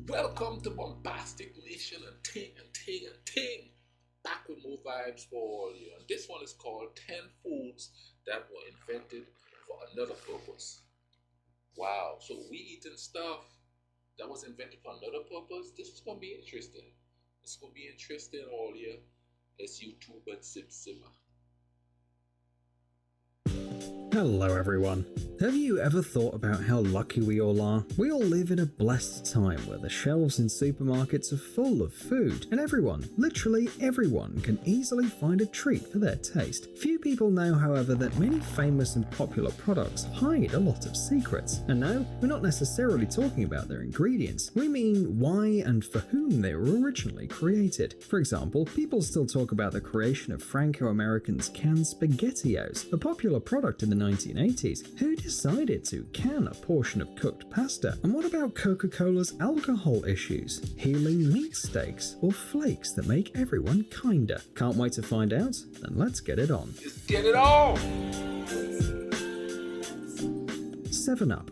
Welcome to Bombastic Nation and Ting and Ting and Ting. Back with more vibes for all you. And this one is called 10 Foods That Were Invented for Another Purpose. Wow, so we eating stuff that was invented for another purpose? This is going to be interesting. It's going to be interesting all year. Let's YouTube and simmer. Hello everyone. Have you ever thought about how lucky we all are? We all live in a blessed time where the shelves in supermarkets are full of food, and everyone, literally everyone, can easily find a treat for their taste. Few people know, however, that many famous and popular products hide a lot of secrets. And no, we're not necessarily talking about their ingredients. We mean why and for whom they were originally created. For example, people still talk about the creation of Franco-Americans' canned SpaghettiOs, a popular product in the 1980s. Who decided to can a portion of cooked pasta? And what about Coca-Cola's alcohol issues, healing meat steaks, or flakes that make everyone kinder? Can't wait to find out? Then let's get it on. Let's get it on! 7-Up.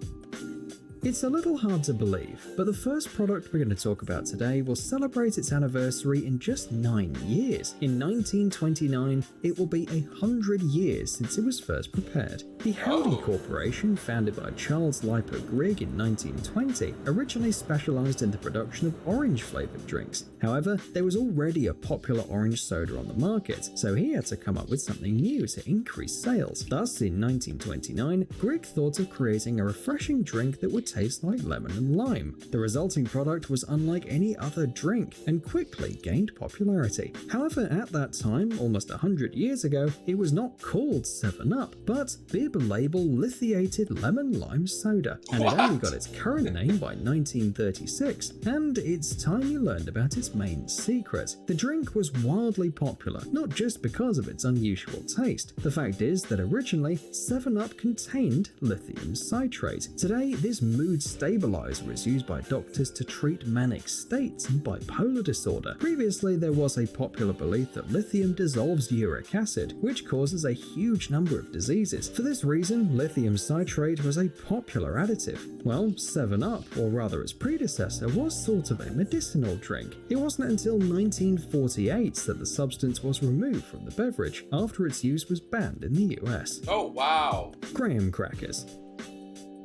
It's a little hard to believe, but the first product we're going to talk about today will celebrate its anniversary in just 9 years. In 1929, it will be 100 years since it was first prepared. The Howdy Corporation, founded by Charles Liper Grigg in 1920, originally specialized in the production of orange-flavored drinks. However, there was already a popular orange soda on the market, so he had to come up with something new to increase sales. Thus, in 1929, Grigg thought of creating a refreshing drink that would taste like lemon and lime. The resulting product was unlike any other drink and quickly gained popularity. However, at that time, almost 100 years ago, it was not called 7-Up, but bib label lithiated lemon lime soda, and it only got its current name by 1936, and it's time you learned about its main secret. The drink was wildly popular, not just because of its unusual taste. The fact is that originally, 7-Up contained lithium citrate. Today, this mood stabilizer is used by doctors to treat manic states and bipolar disorder. Previously, there was a popular belief that lithium dissolves uric acid, which causes a huge number of diseases. For this reason, lithium citrate was a popular additive. Well, 7-Up, or rather its predecessor, was sort of a medicinal drink. It wasn't until 1948 that the substance was removed from the beverage after its use was banned in the US. Oh wow! Graham crackers.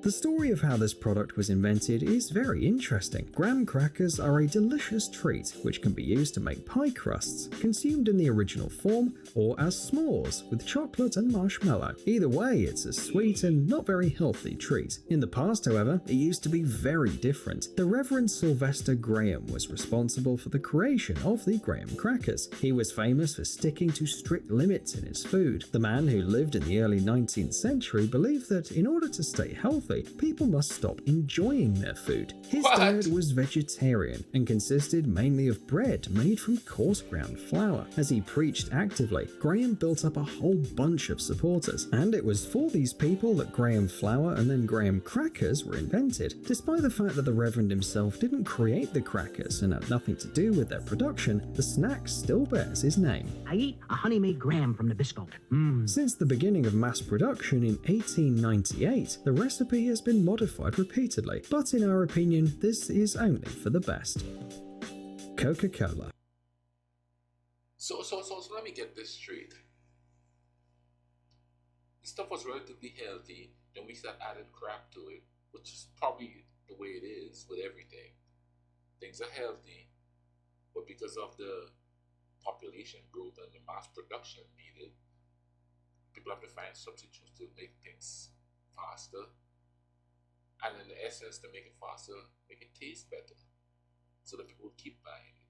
The story of how this product was invented is very interesting. Graham crackers are a delicious treat which can be used to make pie crusts, consumed in the original form, or as s'mores with chocolate and marshmallow. Either way, it's a sweet and not very healthy treat. In the past, however, it used to be very different. The Reverend Sylvester Graham was responsible for the creation of the Graham crackers. He was famous for sticking to strict limits in his food. The man, who lived in the early 19th century, believed that in order to stay healthy, people must stop enjoying their food. His diet was vegetarian and consisted mainly of bread made from coarse ground flour. As he preached actively, Graham built up a whole bunch of supporters, and it was for these people that Graham flour and then Graham crackers were invented. Despite the fact that the Reverend himself didn't create the crackers and had nothing to do with their production, the snack still bears his name. I eat a honey-made Graham from Nabisco. Since the beginning of mass production in 1898, the recipe has been modified repeatedly, but in our opinion, this is only for the best. Coca-Cola. So let me get this straight. The stuff was relatively healthy, then we started adding crap to it, which is probably the way it is with everything. Things are healthy, but because of the population growth and the mass production needed, people have to find substitutes to make things faster. And in the essence, to make it faster, make it taste better, so that people will keep buying it.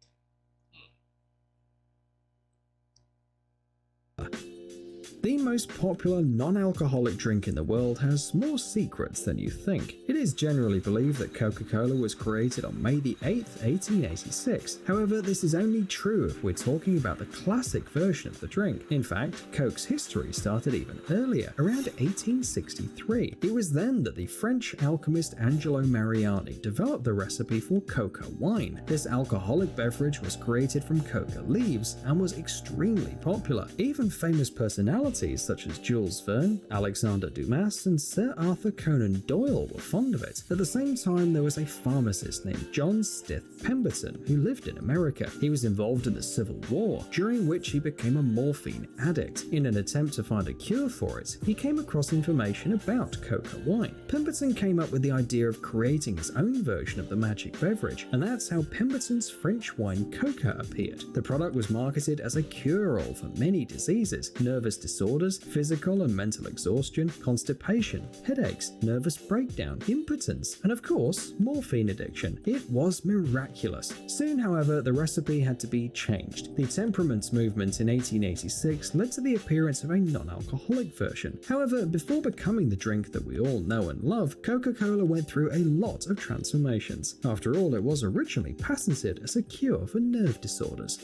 The most popular non-alcoholic drink in the world has more secrets than you think. It is generally believed that Coca-Cola was created on May the 8th, 1886. However, this is only true if we're talking about the classic version of the drink. In fact, Coke's history started even earlier, around 1863. It was then that the French alchemist Angelo Mariani developed the recipe for coca wine. This alcoholic beverage was created from coca leaves and was extremely popular. Even famous personalities Personalities such as Jules Verne, Alexander Dumas, and Sir Arthur Conan Doyle were fond of it. At the same time, there was a pharmacist named John Stith Pemberton who lived in America. He was involved in the Civil War, during which he became a morphine addict. In an attempt to find a cure for it, he came across information about coca wine. Pemberton came up with the idea of creating his own version of the magic beverage, and that's how Pemberton's French wine coca appeared. The product was marketed as a cure-all for many diseases: nervous disorders, physical and mental exhaustion, constipation, headaches, nervous breakdown, impotence, and of course, morphine addiction. It was miraculous. Soon, however, the recipe had to be changed. The temperaments movement in 1886 led to the appearance of a non-alcoholic version. However, before becoming the drink that we all know and love, Coca-Cola went through a lot of transformations. After all, it was originally patented as a cure for nerve disorders.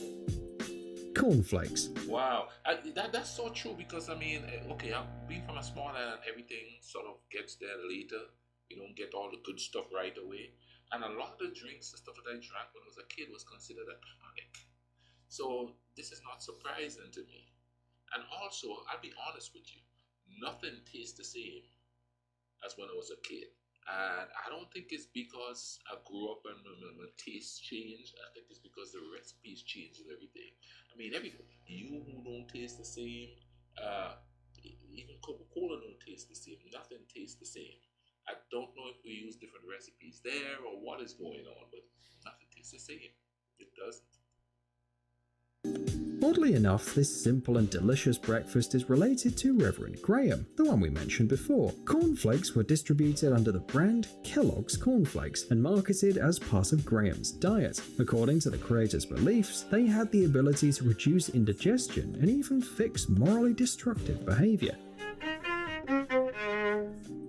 Cornflakes. Wow, that's so true because okay, being from a small island, everything sort of gets there later. You don't get all the good stuff right away. And a lot of the drinks and stuff that I drank when I was a kid was considered a tonic. So this is not surprising to me. And also, I'll be honest with you, nothing tastes the same as when I was a kid. And I don't think it's because I grew up and my taste changed. I think it's because the recipes changed and everything. You don't taste the same. Even Coca-Cola don't taste the same. Nothing tastes the same. I don't know if we use different recipes there or what is going on, but nothing tastes the same. It doesn't. Oddly enough, this simple and delicious breakfast is related to Reverend Graham, the one we mentioned before. Cornflakes were distributed under the brand Kellogg's Cornflakes and marketed as part of Graham's diet. According to the creators' beliefs, they had the ability to reduce indigestion and even fix morally destructive behavior.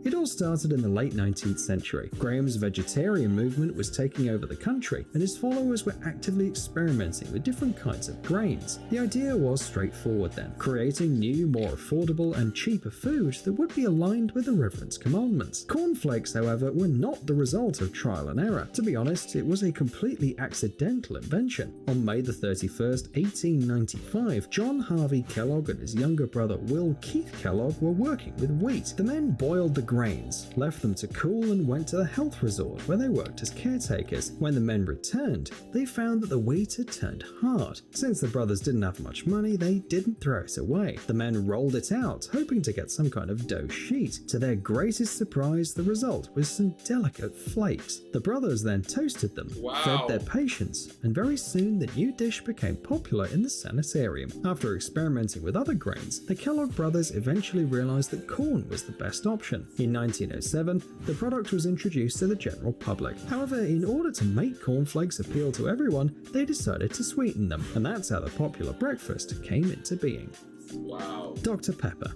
It all started in the late 19th century. Graham's vegetarian movement was taking over the country, and his followers were actively experimenting with different kinds of grains. The idea was straightforward then, creating new, more affordable and cheaper food that would be aligned with the Reverend's commandments. Cornflakes, however, were not the result of trial and error. To be honest, it was a completely accidental invention. On May the 31st, 1895, John Harvey Kellogg and his younger brother Will Keith Kellogg were working with wheat. The men boiled the grains, left them to cool, and went to the health resort where they worked as caretakers. When the men returned, they found that the wheat had turned hard. Since the brothers didn't have much money, they didn't throw it away. The men rolled it out, hoping to get some kind of dough sheet. To their greatest surprise, the result was some delicate flakes. The brothers then toasted them, fed their patients, and very soon the new dish became popular in the sanitarium. After experimenting with other grains, the Kellogg brothers eventually realized that corn was the best option. In 1907, the product was introduced to the general public. However, in order to make cornflakes appeal to everyone, they decided to sweeten them, and that's how the popular breakfast came into being. Wow. Dr. Pepper.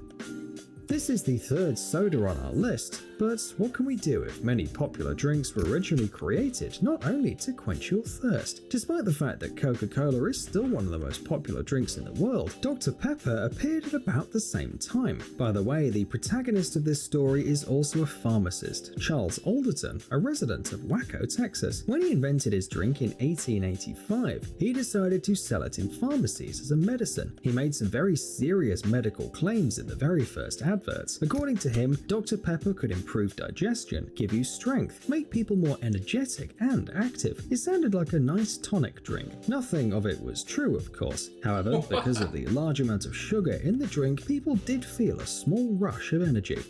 This is the third soda on our list, but what can we do if many popular drinks were originally created not only to quench your thirst? Despite the fact that Coca-Cola is still one of the most popular drinks in the world, Dr. Pepper appeared at about the same time. By the way, the protagonist of this story is also a pharmacist, Charles Alderton, a resident of Waco, Texas. When he invented his drink in 1885, he decided to sell it in pharmacies as a medicine. He made some very serious medical claims in the very first adverts. According to him, Dr. Pepper could improve digestion, give you strength, make people more energetic and active. It sounded like a nice tonic drink. Nothing of it was true, of course. However, because of the large amount of sugar in the drink, people did feel a small rush of energy.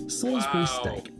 Salisbury steak.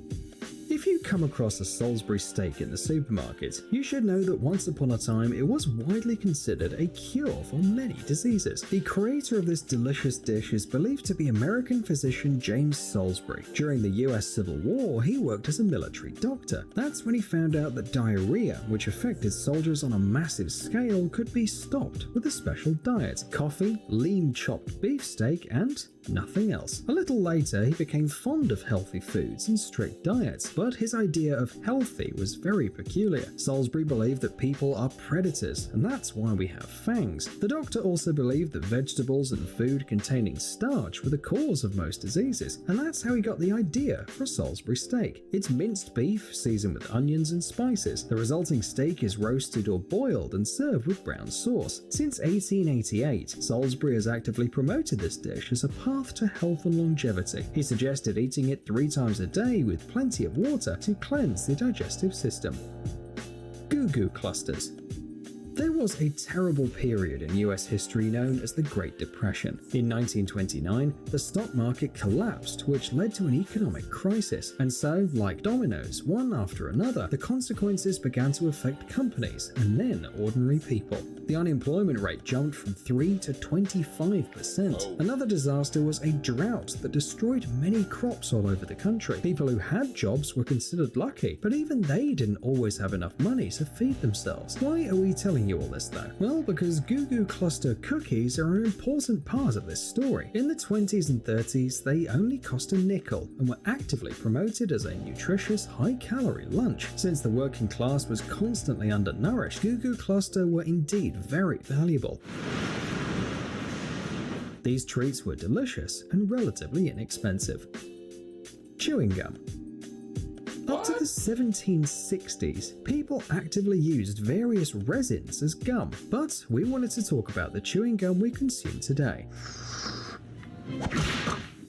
If you come across a Salisbury steak in the supermarket, you should know that once upon a time it was widely considered a cure for many diseases. The creator of this delicious dish is believed to be American physician James Salisbury. During the US Civil War, he worked as a military doctor. That's when he found out that diarrhea, which affected soldiers on a massive scale, could be stopped with a special diet: coffee, lean chopped beefsteak, and nothing else. A little later, he became fond of healthy foods and strict diets, but but his idea of healthy was very peculiar. Salisbury believed that people are predators, and that's why we have fangs. The doctor also believed that vegetables and food containing starch were the cause of most diseases, and that's how he got the idea for a Salisbury steak. It's minced beef seasoned with onions and spices. The resulting steak is roasted or boiled and served with brown sauce. Since 1888, Salisbury has actively promoted this dish as a path to health and longevity. He suggested eating it 3 times a day with plenty of water to cleanse the digestive system. Gugu clusters. There was a terrible period in US history known as the Great Depression. In 1929, the stock market collapsed, which led to an economic crisis, and so, like dominoes, one after another, the consequences began to affect companies and then ordinary people. The unemployment rate jumped from 3 to 25%. Another disaster was a drought that destroyed many crops all over the country. People who had jobs were considered lucky, but even they didn't always have enough money to feed themselves. Why are we telling you all this though? Well, because Gugu cluster cookies are an important part of this story. In the 20s and 30s, they only cost a nickel and were actively promoted as a nutritious, high-calorie lunch. Since the working class was constantly undernourished, Gugu cluster were indeed very valuable. These treats were delicious and relatively inexpensive. Chewing gum. Up to the 1760s, people actively used various resins as gum, but we wanted to talk about the chewing gum we consume today.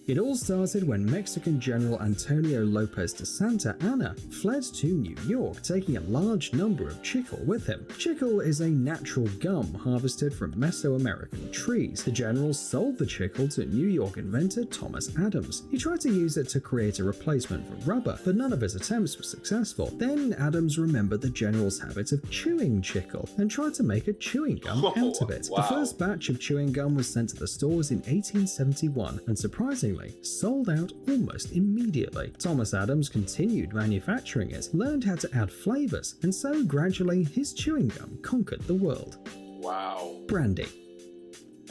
It all started when Mexican General Antonio Lopez de Santa Anna fled to New York, taking a large number of chicle with him. Chicle is a natural gum harvested from Mesoamerican trees. The general sold the chicle to New York inventor Thomas Adams. He tried to use it to create a replacement for rubber, but none of his attempts were successful. Then Adams remembered the general's habit of chewing chicle and tried to make a chewing gum out of it. The first batch of chewing gum was sent to the stores in 1871, and surprisingly, sold out almost immediately. Thomas Adams continued manufacturing it, learned how to add flavors, and so gradually his chewing gum conquered the world. Wow. Brandy.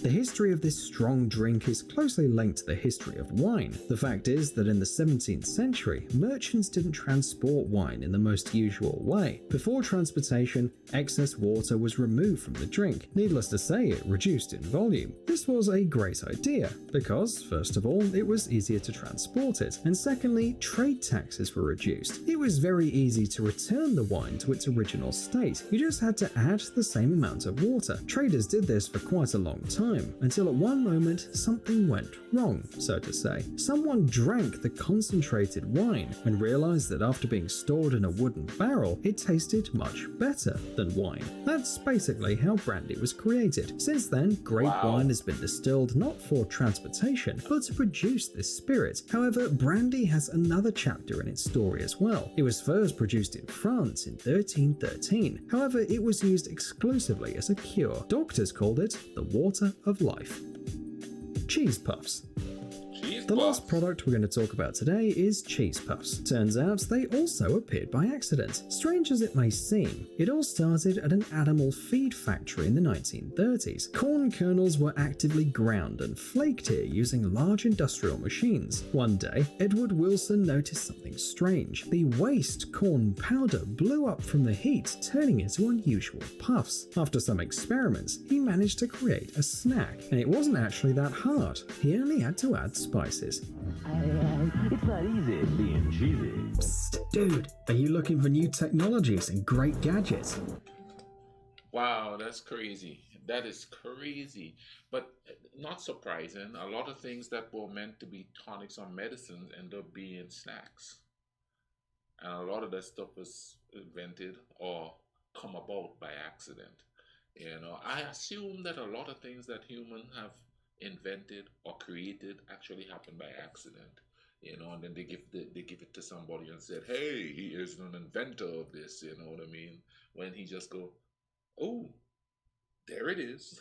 The history of this strong drink is closely linked to the history of wine. The fact is that in the 17th century, merchants didn't transport wine in the most usual way. Before transportation, excess water was removed from the drink. Needless to say, it reduced in volume. This was a great idea because, first of all, it was easier to transport it, and secondly, trade taxes were reduced. It was very easy to return the wine to its original state. You just had to add the same amount of water. Traders did this for quite a long time, until at one moment something went wrong, so to say. Someone drank the concentrated wine and realized that after being stored in a wooden barrel, it tasted much better than wine. That's basically how brandy was created. Since then, grape wine has been distilled not for transportation, but to produce this spirit. However, brandy has another chapter in its story as well. It was first produced in France in 1313. However, it was used exclusively as a cure. Doctors called it the water of life. Cheese puffs. The last product we're going to talk about today is cheese puffs. Turns out they also appeared by accident. Strange as it may seem, it all started at an animal feed factory in the 1930s. Corn kernels were actively ground and flaked here using large industrial machines. One day, Edward Wilson noticed something strange. The waste corn powder blew up from the heat, turning into unusual puffs. After some experiments, he managed to create a snack, and it wasn't actually that hard. He only had to add spices. It's not easy being cheesy. Psst, dude, are you looking for new technologies and great gadgets? Wow, that's crazy. That is crazy. But not surprising, a lot of things that were meant to be tonics or medicines end up being snacks. And a lot of that stuff was invented or come about by accident. I assume that a lot of things that humans have invented or created actually happened by accident, and then they give it to somebody and said, hey, he is an inventor of this, you know what I mean, when he just go, oh, there it is.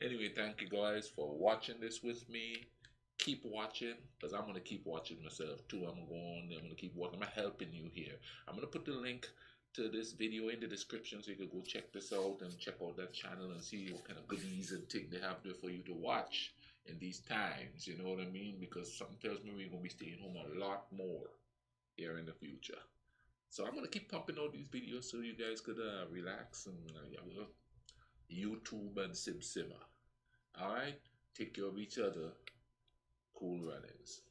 Anyway, thank you guys for watching this with me. Keep watching, because I'm going to keep watching myself too. I'm going to keep watching. I'm helping you here. I'm going to put the link to this video in the description so you can go check this out and check out that channel and see what kind of goodies and things they have there for you to watch in these times, you know what I mean? Because something tells me we're going to be staying home a lot more here in the future. So I'm gonna keep pumping out these videos so you guys could relax and YouTube and simmer. All right, take care of each other. Cool runnings.